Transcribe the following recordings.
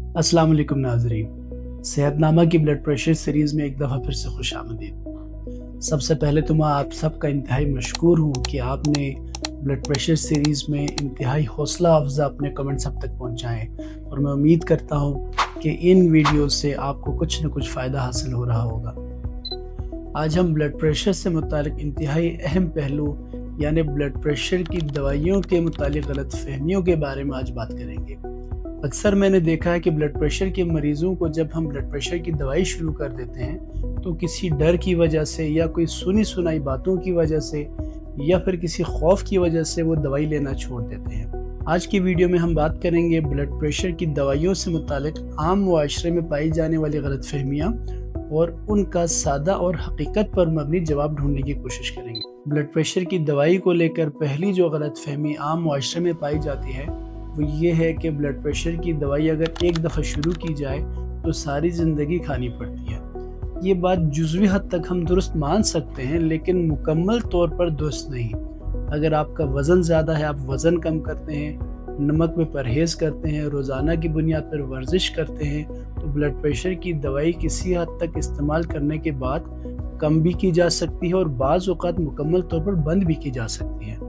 अस्सलाम वालेकुम नाज़रीन। सेहतनामा की ब्लड प्रेशर सीरीज़ में एक दफ़ा फिर से खुश आमदीद। सबसे पहले तो मैं आप सबका इंतहाई मशकूर हूँ कि आपने ब्लड प्रेशर सीरीज़ में इंतहाई हौसला अफ़ज़ा अपने कमेंट्स अब तक पहुँचाएँ, और मैं उम्मीद करता हूँ कि इन वीडियो से आपको कुछ न कुछ फ़ायदा हासिल हो रहा होगा। आज हम ब्लड प्रेशर से मुतालिक इंतहाई अहम पहलू यानी ब्लड प्रेशर की दवाइयों के मुतालिक गलतफ़हमियों के बारे में आज बात करेंगे। अक्सर मैंने देखा है कि ब्लड प्रेशर के मरीज़ों को जब हम ब्लड प्रेशर की दवाई शुरू कर देते हैं तो किसी डर की वजह से या कोई सुनी सुनाई बातों की वजह से या फिर किसी खौफ की वजह से वो दवाई लेना छोड़ देते हैं। आज की वीडियो में हम बात करेंगे ब्लड प्रेशर की दवाइयों से मुतालिक आम मुआशरे में पाई जाने वाली गलतफहमियाँ और उनका सादा और हकीकत पर मबनी जवाब ढूंढने की कोशिश करेंगे। ब्लड प्रेशर की दवाई को लेकर पहली जो गलतफहमी आम मुआशरे में पाई जाती है वो ये है कि ब्लड प्रेशर की दवाई अगर एक दफ़ा शुरू की जाए तो सारी ज़िंदगी खानी पड़ती है। ये बात जुज़वी हद तक हम दुरुस्त मान सकते हैं, लेकिन मुकम्मल तौर पर दुरुस्त नहीं। अगर आपका वज़न ज़्यादा है, आप वज़न कम करते हैं, नमक में परहेज़ करते हैं, रोज़ाना की बुनियाद पर वर्जिश करते हैं, तो ब्लड प्रेशर की दवाई किसी हद तक इस्तेमाल करने के बाद कम भी की जा सकती है और बाज़ औक़ात मुकम्मल तौर पर बंद भी की जा सकती है।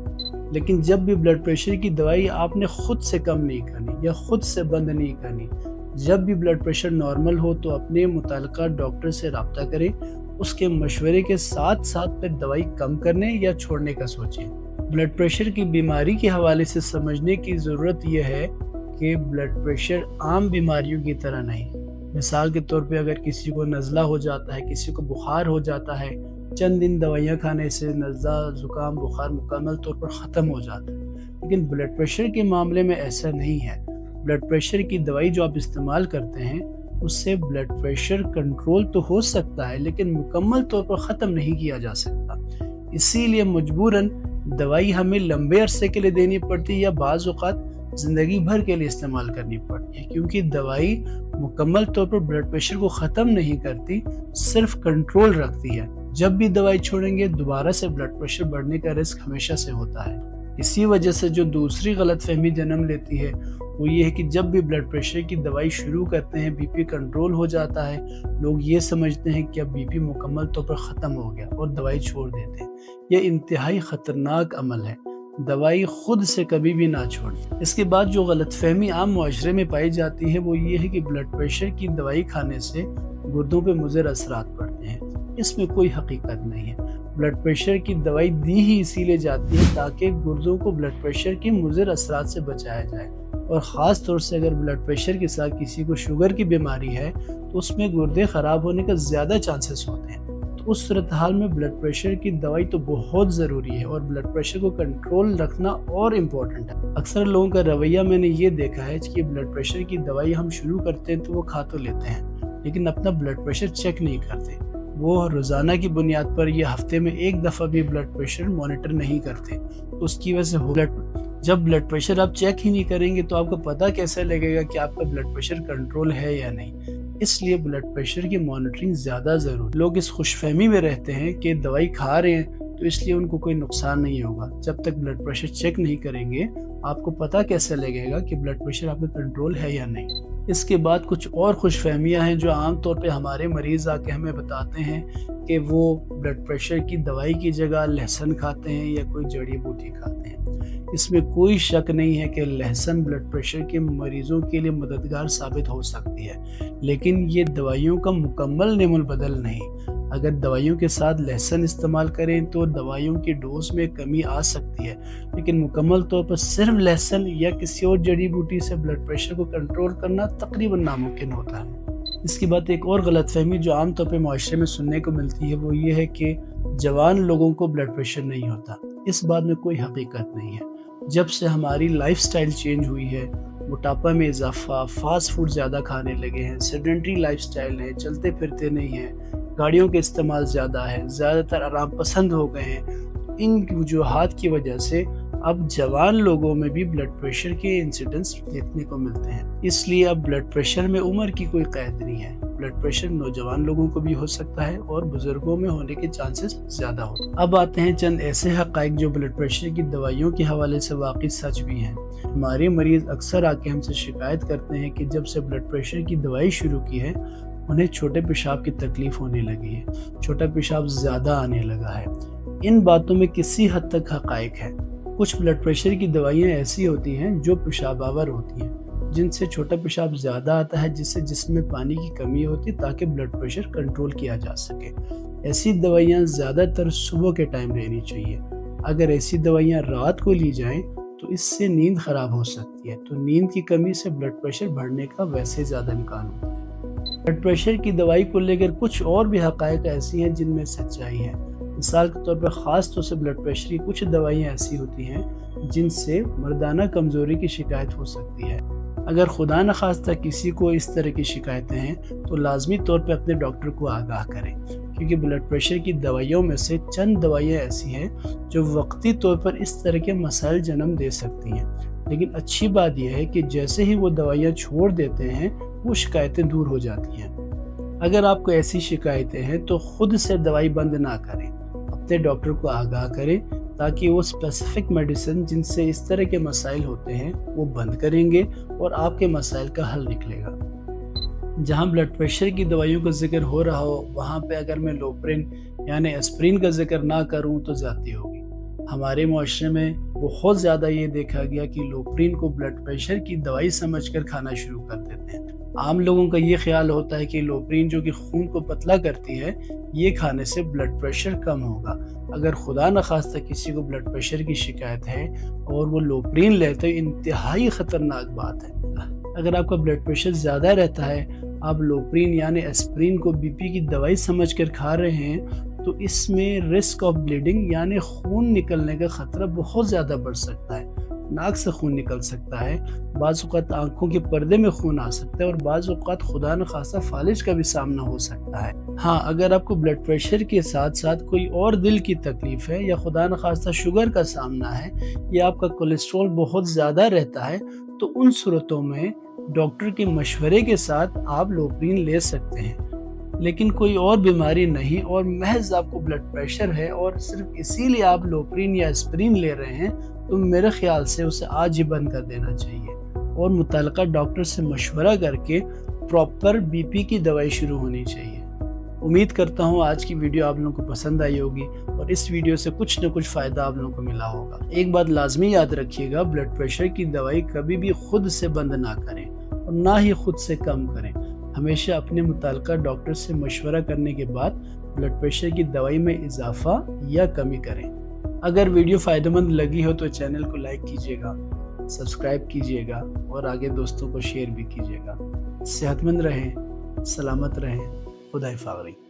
लेकिन जब भी ब्लड प्रेशर की दवाई आपने ख़ुद से कम नहीं करनी या ख़ुद से बंद नहीं करनी, जब भी ब्लड प्रेशर नॉर्मल हो तो अपने मुताल्लिक़ा डॉक्टर से रब्ता करें। उसके मशवरे के साथ साथ फिर दवाई कम करने या छोड़ने का सोचें। ब्लड प्रेशर की बीमारी के हवाले से समझने की ज़रूरत यह है कि ब्लड प्रेशर आम बीमारियों की तरह नहीं। मिसाल के तौर पे अगर किसी को नज़ला हो जाता है, किसी को बुखार हो जाता है, चंद दिन दवाइयाँ खाने से नज़ला, ज़ुकाम, बुखार मुकम्मल तौर पर ख़त्म हो जाता है। लेकिन ब्लड प्रेशर के मामले में ऐसा नहीं है। ब्लड प्रेशर की दवाई जो आप इस्तेमाल करते हैं उससे ब्लड प्रेशर कंट्रोल तो हो सकता है, लेकिन मुकम्मल तौर पर ख़त्म नहीं किया जा सकता। इसीलिए मजबूरन दवाई हमें लंबे अरसे के लिए देनी पड़ती है या बाज़ औक़ात ज़िंदगी भर के लिए इस्तेमाल करनी पड़ती है, क्योंकि दवाई मुकम्मल तौर पर ब्लड प्रेशर को ख़त्म नहीं करती, सिर्फ कंट्रोल रखती है। जब भी दवाई छोड़ेंगे दोबारा से ब्लड प्रेशर बढ़ने का रिस्क हमेशा से होता है। इसी वजह से जो दूसरी गलतफहमी जन्म लेती है वो ये है कि जब भी ब्लड प्रेशर की दवाई शुरू करते हैं बीपी कंट्रोल हो जाता है, लोग ये समझते हैं कि अब बीपी मुकम्मल तौर पर ख़त्म हो गया और दवाई छोड़ देते हैं। यह इंतहाई ख़तरनाक अमल है। दवाई खुद से कभी भी ना छोड़ें। इसके बाद जो गलतफहमी आम मुआशरे में पाई जाती है वो ये है कि ब्लड प्रेशर की दवाई खाने से गुर्दों पे मुज़र असरात पड़ते हैं। इसमें कोई हकीकत नहीं है। ब्लड प्रेशर की दवाई दी ही इसीलिए जाती है ताकि गुर्दों को ब्लड प्रेशर के मुज़र असरात से बचाया जाए, और ख़ास तौर से अगर ब्लड प्रेशर के साथ किसी को शुगर की बीमारी है तो उसमें गुर्दे ख़राब होने का ज़्यादा चांसेस होते हैं। तो उस सूरत हाल में ब्लड प्रेशर की दवाई तो बहुत ज़रूरी है और ब्लड प्रेशर को कंट्रोल रखना और इम्पोर्टेंट है। अक्सर लोगों का रवैया मैंने ये देखा है कि ब्लड प्रेशर की दवाई हम शुरू करते हैं तो वो खा तो लेते हैं, लेकिन अपना ब्लड प्रेशर चेक नहीं करते। वो रोज़ाना की बुनियाद पर या हफ्ते में एक दफ़ा भी ब्लड प्रेशर मॉनिटर नहीं करते। तो उसकी वजह से जब ब्लड प्रेशर आप चेक ही नहीं करेंगे तो आपको पता कैसे लगेगा कि आपका ब्लड प्रेशर कंट्रोल है या नहीं। इसलिए ब्लड प्रेशर की मॉनिटरिंग ज़्यादा ज़रूरी। लोग इस खुशफहमी में रहते हैं कि दवाई खा रहे हैं तो इसलिए उनको कोई नुकसान नहीं होगा। जब तक ब्लड प्रेशर चेक नहीं करेंगे आपको पता कैसे लगेगा कि ब्लड प्रेशर आपका कंट्रोल है या नहीं। इसके बाद कुछ और खुशफहमियाँ हैं जो आम तौर पे हमारे मरीज़ आके हमें बताते हैं कि वो ब्लड प्रेशर की दवाई की जगह लहसुन खाते हैं या कोई जड़ी बूटी खाते हैं। इसमें कोई शक नहीं है कि लहसुन ब्लड प्रेशर के मरीज़ों के लिए मददगार साबित हो सकती है, लेकिन ये दवाइयों का मुकम्मल नेमुल बदल नहीं। अगर दवाइयों के साथ लहसुन इस्तेमाल करें तो दवाइयों की डोज में कमी आ सकती है, लेकिन मुकम्मल तौर पर सिर्फ लहसुन या किसी और जड़ी बूटी से ब्लड प्रेशर को कंट्रोल करना तकरीबन नामुमकिन होता है। इसके बाद एक और गलतफहमी जो आम तौर पर मुआशरे में सुनने को मिलती है वो ये है कि जवान लोगों को ब्लड प्रेशर नहीं होता। इस बात में कोई हकीकत नहीं है। जब से हमारी लाइफस्टाइल चेंज हुई है, मोटापा में इजाफा, फास्ट फूड ज़्यादा खाने लगे हैं, सेडेंटरी लाइफस्टाइल है, चलते फिरते नहीं हैं, गाड़ियों के इस्तेमाल ज़्यादा है, ज़्यादातर आराम पसंद हो गए हैं, इन वजूहात की वजह से अब जवान लोगों में भी ब्लड प्रेशर के इंसिडेंट्स देखने को मिलते हैं। इसलिए अब ब्लड प्रेशर में उम्र की कोई कैद नहीं है। ब्लड प्रेशर नौजवान लोगों को भी हो सकता है और बुजुर्गों में होने के चांसेस ज़्यादा होते हैं। अब आते हैं चंद ऐसे हक़ाइक़ जो ब्लड प्रेशर की दवाइयों के हवाले से वाकई सच भी हैं। हमारे मरीज़ अक्सर आके हमसे शिकायत करते हैं कि जब से ब्लड प्रेशर की दवाई शुरू की है उन्हें छोटे पेशाब की तकलीफ़ होने लगी है, छोटा पेशाब ज़्यादा आने लगा है। इन बातों में किसी हद तक हक़ाइक़ है। कुछ ब्लड प्रेशर की दवाइयाँ ऐसी होती हैं जो पेशाब आवर होती हैं, जिनसे छोटा पेशाब ज़्यादा आता है, जिससे जिस्म में पानी की कमी होती है ताकि ब्लड प्रेशर कंट्रोल किया जा सके। ऐसी दवाइयाँ ज़्यादातर सुबह के टाइम लेनी चाहिए। अगर ऐसी दवाइयाँ रात को ली जाएँ तो इससे नींद ख़राब हो सकती है, तो नींद की कमी से ब्लड प्रेशर बढ़ने का वैसे ज़्यादा इम्कान होता है। ब्लड प्रेशर की दवाई को लेकर कुछ और भी हक़ाइक़ ऐसी हैं जिनमें सच्चाई है। मिसाल के तौर पर ख़ास तौर से ब्लड प्रेशर की कुछ दवाइयाँ ऐसी होती हैं जिनसे मर्दाना कमज़ोरी की शिकायत हो सकती है। अगर खुदा न खास्ता किसी को इस तरह की शिकायतें हैं तो लाजमी तौर पर अपने डॉक्टर को आगाह करें, क्योंकि ब्लड प्रेशर की दवाइयों में से चंद दवाइयाँ ऐसी हैं जो वक्ती तौर पर इस तरह के मसाइल जन्म दे सकती हैं। लेकिन अच्छी बात यह है कि जैसे ही वो दवाइयाँ छोड़ देते हैं वो शिकायतें दूर हो जाती हैं। अगर आपको ऐसी शिकायतें हैं तो खुद से दवाई बंद ना करें, अपने डॉक्टर को आगाह करें ताकि वो स्पेसिफिक मेडिसिन जिनसे इस तरह के मसाइल होते हैं वो बंद करेंगे और आपके मसाइल का हल निकलेगा। जहाँ ब्लड प्रेशर की दवाइयों का जिक्र हो रहा हो वहाँ पे अगर मैं लोप्रिन यानी एस्प्रिन का जिक्र ना करूँ तो ज़्यादती होगी। हमारे मुआशरे में बहुत ज़्यादा ये देखा गया कि लोप्रिन को ब्लड प्रेशर की दवाई समझकर खाना शुरू कर देते हैं। आम लोगों का ये ख्याल होता है कि लोप्रिन जो कि खून को पतला करती है, ये खाने से ब्लड प्रेशर कम होगा। अगर खुदा न खास्ता किसी को ब्लड प्रेशर की शिकायत है और वो लोप्रिन ले तो इंतहाई ख़तरनाक बात है। अगर आपका ब्लड प्रेशर ज़्यादा रहता है, आप लोप्रिन यानी एस्प्रिन को बीपी की दवाई समझकर खा रहे हैं, तो इसमें रिस्क ऑफ ब्लीडिंग यानी खून निकलने का ख़तरा बहुत ज़्यादा बढ़ सकता है। नाक से खून निकल सकता है, बाज़ औक़ात आँखों के पर्दे में खून आ सकता है और बाज़ औक़ात खुदा न खास्ता फालिज का भी सामना हो सकता है। हाँ, अगर आपको ब्लड प्रेशर के साथ साथ कोई और दिल की तकलीफ़ है या खुदा न खास्ता शुगर का सामना है या आपका कोलेस्ट्रॉल बहुत ज़्यादा रहता है, तो उन सूरतों में डॉक्टर के मशवरे के साथ आप लोप्रिन ले सकते हैं। लेकिन कोई और बीमारी नहीं और महज आपको ब्लड प्रेशर है और सिर्फ इसीलिए आप लोप्रिन या एस्प्रिन ले रहे हैं, तो मेरे ख्याल से उसे आज ही बंद कर देना चाहिए और मुतल्लिका डॉक्टर से मशवरा करके प्रॉपर बीपी की दवाई शुरू होनी चाहिए। उम्मीद करता हूँ आज की वीडियो आप लोगों को पसंद आई होगी और इस वीडियो से कुछ न कुछ फ़ायदा आप लोगों को मिला होगा। एक बात लाजमी याद रखिएगा, ब्लड प्रेशर की दवाई कभी भी खुद से बंद ना करें और ना ही खुद से कम करें। हमेशा अपने मुतल्लिका डॉक्टर से मशवरा करने के बाद ब्लड प्रेशर की दवाई में इजाफा या कमी करें। अगर वीडियो फ़ायदेमंद लगी हो तो चैनल को लाइक कीजिएगा, सब्सक्राइब कीजिएगा और आगे दोस्तों को शेयर भी कीजिएगा। सेहतमंद रहें, सलामत रहें, खुदा हिफाज़।